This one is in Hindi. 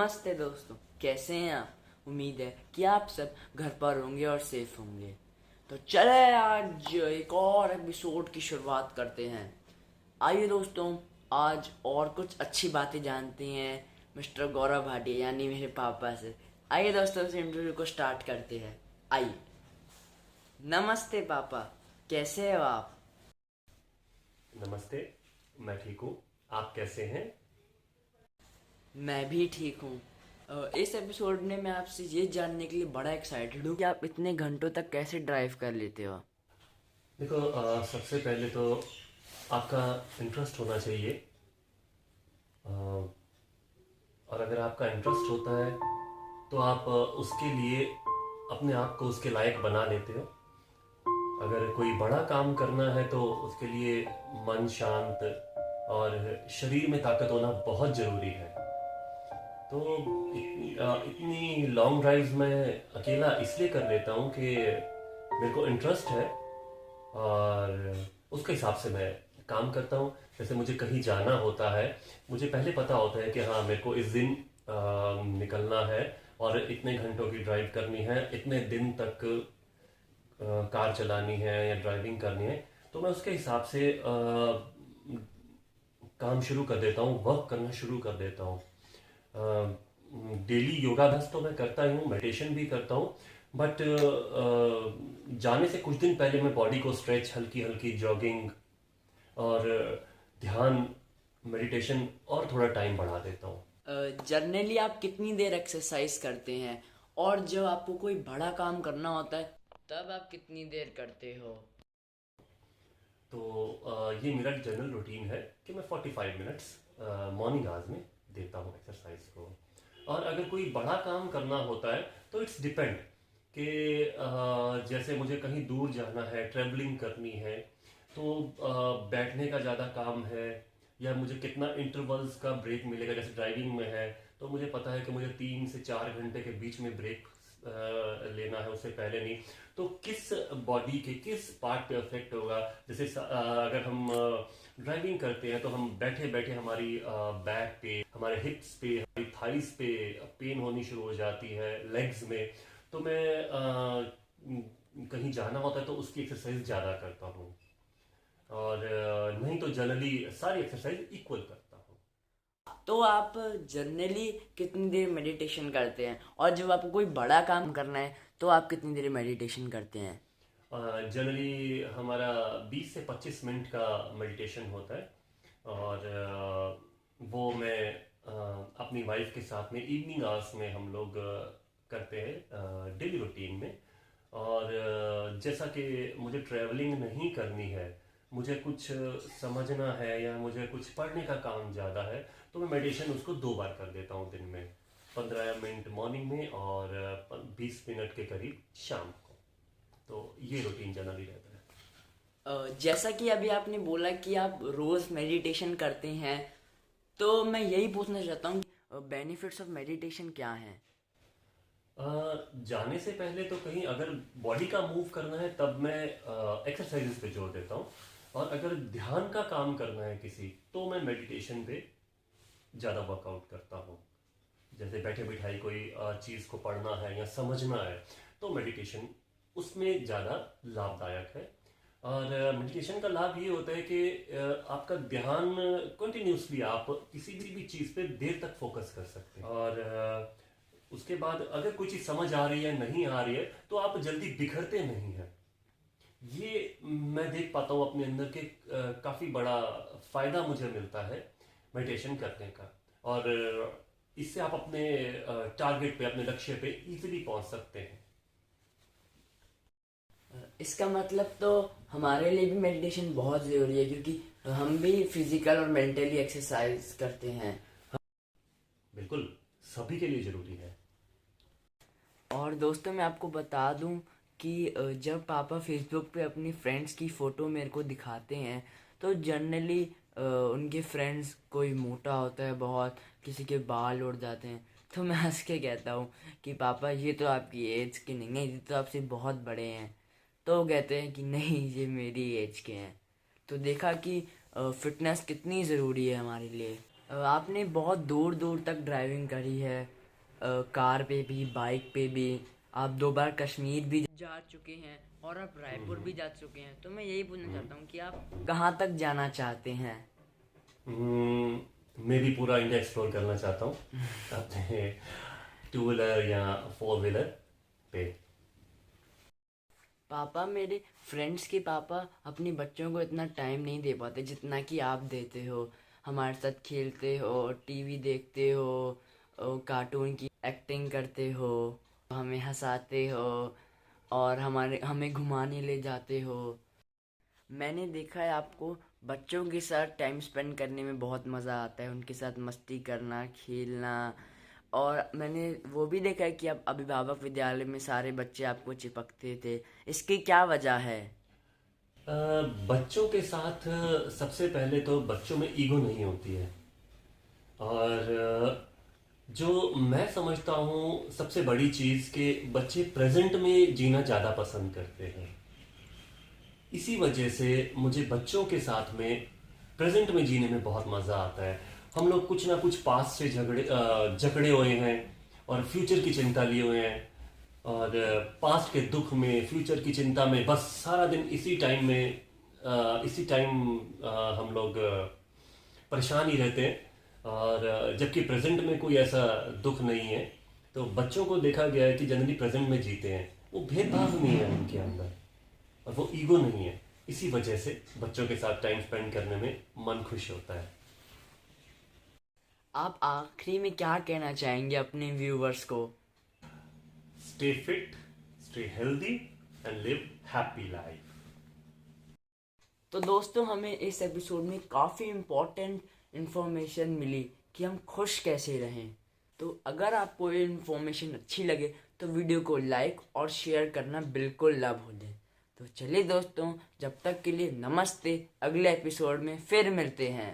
नमस्ते दोस्तों, कैसे हैं आप। उम्मीद है कि आप सब घर पर होंगे और सेफ होंगे। तो चले आज एक और एपिसोड की शुरुआत करते हैं। आइए दोस्तों, आज और कुछ अच्छी बातें जानते हैं मिस्टर गौरव भाटिया यानी मेरे पापा से। आइए दोस्तों, इस इंटरव्यू को स्टार्ट करते हैं। आइए। नमस्ते पापा, कैसे हो आप। नमस्ते। मैं ठीक हूँ। आप कैसे हैं? मैं भी ठीक हूँ। इस एपिसोड में मैं आपसे ये जानने के लिए बड़ा एक्साइटेड हूँ कि आप इतने घंटों तक कैसे ड्राइव कर लेते हो। देखो, सबसे पहले तो आपका इंटरेस्ट होना चाहिए। अ, और अगर आपका इंटरेस्ट होता है तो आप उसके लिए अपने आप को उसके लायक बना लेते हो। अगर कोई बड़ा काम करना है तो उसके लिए मन शांत और शरीर में ताकत होना बहुत ज़रूरी है। तो इतनी लॉन्ग ड्राइव्स मैं अकेला इसलिए कर लेता हूँ कि मेरे को इंटरेस्ट है और उसके हिसाब से मैं काम करता हूँ। जैसे मुझे कहीं जाना होता है, मुझे पहले पता होता है कि हाँ, मेरे को इस दिन निकलना है और इतने घंटों की ड्राइव करनी है, इतने दिन तक कार चलानी है या ड्राइविंग करनी है। तो मैं उसके हिसाब से काम शुरू कर देता हूँ, वर्क करना शुरू कर देता हूँ। डेली योगाभ्यास तो मैं करता ही हूँ, मेडिटेशन भी करता हूँ। बट जाने से कुछ दिन पहले मैं बॉडी को स्ट्रेच, हल्की हल्की जॉगिंग और ध्यान, मेडिटेशन और थोड़ा टाइम बढ़ा देता हूँ। जनरली आप कितनी देर एक्सरसाइज करते हैं, और जब आपको कोई बड़ा काम करना होता है तब आप कितनी देर करते हो। तो ये मेरा जनरल रूटीन है कि मैं 45 मिनट्स मॉर्निंग आवर्स में देता हूँ एक्सरसाइज को। और अगर कोई बड़ा काम करना होता है तो इट्स डिपेंड कि जैसे मुझे कहीं दूर जाना है, ट्रेवलिंग करनी है, तो बैठने का ज़्यादा काम है, या मुझे कितना इंटरवल्स का ब्रेक मिलेगा। जैसे ड्राइविंग में है तो मुझे पता है कि मुझे 3 से 4 घंटे के बीच में ब्रेक लेना है, उससे पहले नहीं। तो किस बॉडी के किस पार्ट पे अफेक्ट होगा। जैसे अगर हम ड्राइविंग करते हैं तो हम बैठे बैठे हमारी बैक पे, हमारे हिप्स पे, हमारी थाइस पे पेन होनी शुरू हो जाती है, लेग्स में। तो मैं कहीं जाना होता है तो उसकी एक्सरसाइज ज़्यादा करता हूँ। और नहीं तो जनरली सारी एक्सरसाइज इक्वल करता हूँ। तो आप जनरली कितनी देर मेडिटेशन करते हैं, और जब आपको कोई बड़ा काम करना है तो आप कितनी देर मेडिटेशन करते हैं। जनरली हमारा 20 से 25 मिनट का मेडिटेशन होता है। और वो मैं अपनी वाइफ के साथ में इवनिंग आवर्स में हम लोग करते हैं डेली रूटीन में। और जैसा कि मुझे ट्रैवलिंग नहीं करनी है, मुझे कुछ समझना है या मुझे कुछ पढ़ने का काम ज़्यादा है, तो मैं मेडिटेशन उसको 2 बार कर देता हूँ दिन में। 15 मिनट मॉर्निंग में और 20 मिनट के करीब शाम को। तो ये रूटीन जनरली रहता है। जैसा कि अभी आपने बोला कि आप रोज़ मेडिटेशन करते हैं, तो मैं यही पूछना चाहता हूँ, बेनिफिट्स ऑफ मेडिटेशन क्या हैं। जाने से पहले तो कहीं अगर बॉडी का मूव करना है तब मैं एक्सरसाइजेस पे जोर देता हूँ। और अगर ध्यान का काम करना है किसी, तो मैं मेडिटेशन पे ज़्यादा वर्कआउट करता हूँ। जैसे बैठे बिठाई कोई चीज़ को पढ़ना है या समझना है, तो मेडिटेशन उसमें ज़्यादा लाभदायक है। और मेडिटेशन का लाभ ये होता है कि आपका ध्यान कंटिन्यूसली आप किसी भी चीज़ पे देर तक फोकस कर सकते हैं। और उसके बाद अगर कोई चीज़ समझ आ रही है, नहीं आ रही है, तो आप जल्दी बिखरते नहीं हैं। ये मैं देख पाता हूँ अपने अंदर के काफ़ी बड़ा फ़ायदा मुझे मिलता है मेडिटेशन करने का। और इससे आप अपने टारगेट पे, अपने लक्ष्य पे इजीली पहुंच सकते हैं। इसका मतलब तो हमारे लिए भी मेडिटेशन बहुत ज़रूरी है, क्योंकि हम भी फिजिकल और मेंटली एक्सरसाइज करते हैं। बिल्कुल, सभी के लिए ज़रूरी है। और दोस्तों, मैं आपको बता दूं कि जब पापा फेसबुक पे अपनी फ्रेंड्स की फ़ोटो मेरे को दिखाते हैं, तो जनरली उनके फ्रेंड्स कोई मोटा होता है बहुत, किसी के बाल उड़ जाते हैं। तो मैं हंस के कहता हूँ कि पापा, ये तो आपकी एज के नहीं है, ये तो आपसे बहुत बड़े हैं। तो वो कहते हैं कि नहीं, ये मेरी एज के हैं। तो देखा कि फिटनेस कितनी ज़रूरी है हमारे लिए। आपने बहुत दूर दूर तक ड्राइविंग करी है, कार पे भी बाइक पे भी। आप 2 बार कश्मीर भी जा चुके हैं और आप रायपुर भी जा चुके हैं। तो मैं यही पूछना चाहता हूँ कि आप कहाँ तक जाना चाहते हैं। मैं भी पूरा इंडिया एक्सप्लोर करना चाहता हूँ अपने 2 व्हीलर या 4 व्हीलर पे। पापा, मेरे फ्रेंड्स के पापा अपने बच्चों को इतना टाइम नहीं दे पाते जितना कि आप देते हो। हमारे साथ खेलते हो, टीवी देखते हो, कार्टून की एक्टिंग करते हो, हमें हंसाते हो और हमें घुमाने ले जाते हो। मैंने देखा है आपको बच्चों के साथ टाइम स्पेंड करने में बहुत मज़ा आता है, उनके साथ मस्ती करना, खेलना। और मैंने वो भी देखा है कि अब अभिभावक विद्यालय में सारे बच्चे आपको चिपकते थे। इसकी क्या वजह है? अ, बच्चों के साथ सबसे पहले तो बच्चों में ईगो नहीं होती है। और जो मैं समझता हूँ सबसे बड़ी चीज़ कि बच्चे प्रेजेंट में जीना ज़्यादा पसंद करते हैं। इसी वजह से मुझे बच्चों के साथ में प्रेजेंट में जीने में बहुत मज़ा आता है। हम लोग कुछ ना कुछ पास्ट से जकड़े हुए हैं और फ्यूचर की चिंता लिए हुए हैं। और पास्ट के दुख में, फ्यूचर की चिंता में बस सारा दिन इसी टाइम हम लोग परेशान ही रहते हैं। और जबकि प्रेजेंट में कोई ऐसा दुख नहीं है। तो बच्चों को देखा गया है कि जनरली प्रेजेंट में जीते हैं, वो भेदभाव नहीं है उनके अंदर और वो ईगो नहीं है। इसी वजह से बच्चों के साथ टाइम स्पेंड करने में मन खुश होता है। आप आखिरी में क्या कहना चाहेंगे अपने व्यूवर्स को? Stay fit, stay healthy and live happy life. तो दोस्तों, हमें इस एपिसोड में काफ़ी इम्पोर्टेंट इन्फॉर्मेशन मिली कि हम खुश कैसे रहें। तो अगर आपको ये इन्फॉर्मेशन अच्छी लगे तो वीडियो को लाइक और शेयर करना बिल्कुल ना भूलें। तो चलिए दोस्तों, जब तक के लिए नमस्ते। अगले एपिसोड में फिर मिलते हैं।